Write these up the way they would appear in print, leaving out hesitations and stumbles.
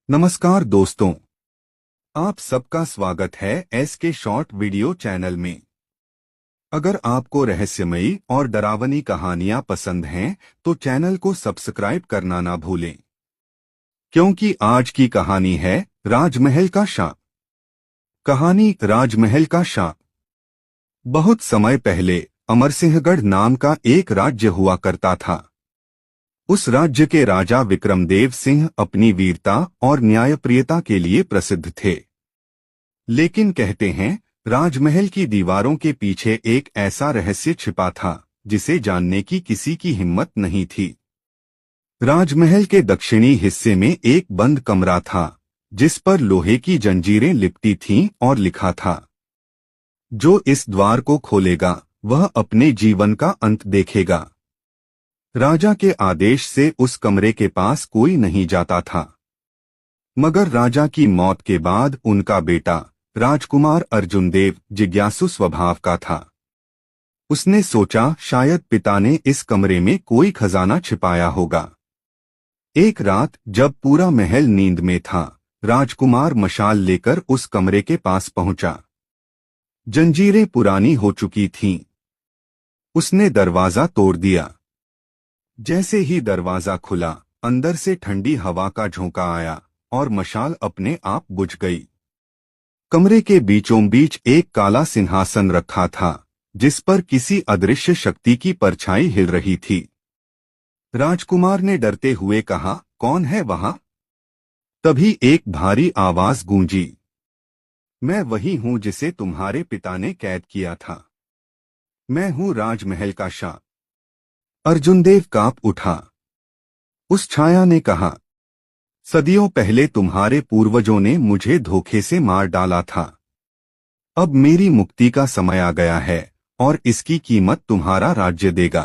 नमस्कार दोस्तों, आप सबका स्वागत है एसके शॉर्ट वीडियो चैनल में। अगर आपको रहस्यमयी और डरावनी कहानियां पसंद हैं तो चैनल को सब्सक्राइब करना ना भूलें, क्योंकि आज की कहानी है राजमहल का शाप। कहानी राजमहल का शाप। बहुत समय पहले अमरसिंहगढ़ नाम का एक राज्य हुआ करता था। उस राज्य के राजा विक्रमदेव सिंह अपनी वीरता और न्यायप्रियता के लिए प्रसिद्ध थे। लेकिन कहते हैं, राजमहल की दीवारों के पीछे एक ऐसा रहस्य छिपा था जिसे जानने की किसी की हिम्मत नहीं थी। राजमहल के दक्षिणी हिस्से में एक बंद कमरा था, जिस पर लोहे की जंजीरें लिपटी थीं और लिखा था, जो इस द्वार को खोलेगा वह अपने जीवन का अंत देखेगा। राजा के आदेश से उस कमरे के पास कोई नहीं जाता था, मगर राजा की मौत के बाद उनका बेटा राजकुमार अर्जुनदेव जिज्ञासु स्वभाव का था। उसने सोचा शायद पिता ने इस कमरे में कोई खजाना छिपाया होगा। एक रात जब पूरा महल नींद में था, राजकुमार मशाल लेकर उस कमरे के पास पहुंचा। जंजीरें पुरानी हो चुकी थीं। उसने दरवाजा तोड़ दिया। जैसे ही दरवाजा खुला, अंदर से ठंडी हवा का झोंका आया और मशाल अपने आप बुझ गई। कमरे के बीचों बीच एक काला सिंहासन रखा था, जिस पर किसी अदृश्य शक्ति की परछाई हिल रही थी। राजकुमार ने डरते हुए कहा, कौन है वहां? तभी एक भारी आवाज गूंजी, मैं वही हूं जिसे तुम्हारे पिता ने कैद किया था। मैं हूं राजमहल का शाह। अर्जुनदेव कांप उठा। उस छाया ने कहा, सदियों पहले तुम्हारे पूर्वजों ने मुझे धोखे से मार डाला था। अब मेरी मुक्ति का समय आ गया है और इसकी कीमत तुम्हारा राज्य देगा।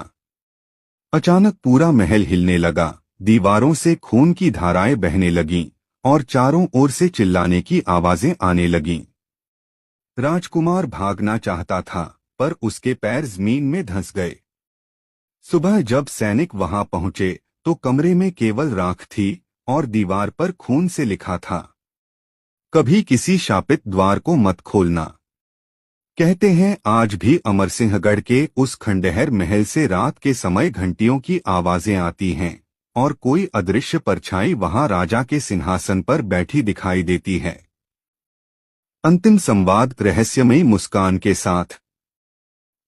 अचानक पूरा महल हिलने लगा, दीवारों से खून की धाराएं बहने लगीं और चारों ओर से चिल्लाने की आवाजें आने लगीं। राजकुमार भागना चाहता था, पर उसके पैर जमीन में धंस गए। सुबह जब सैनिक वहां पहुंचे तो कमरे में केवल राख थी और दीवार पर खून से लिखा था, कभी किसी शापित द्वार को मत खोलना। कहते हैं आज भी अमरसिंहगढ़ के उस खंडहर महल से रात के समय घंटियों की आवाजें आती हैं और कोई अदृश्य परछाई वहां राजा के सिंहासन पर बैठी दिखाई देती है। अंतिम संवाद रहस्यमयी मुस्कान के साथ।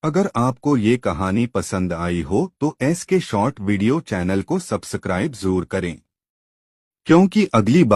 अगर आपको ये कहानी पसंद आई हो तो एसके शॉर्ट वीडियो चैनल को सब्सक्राइब जरूर करें, क्योंकि अगली बार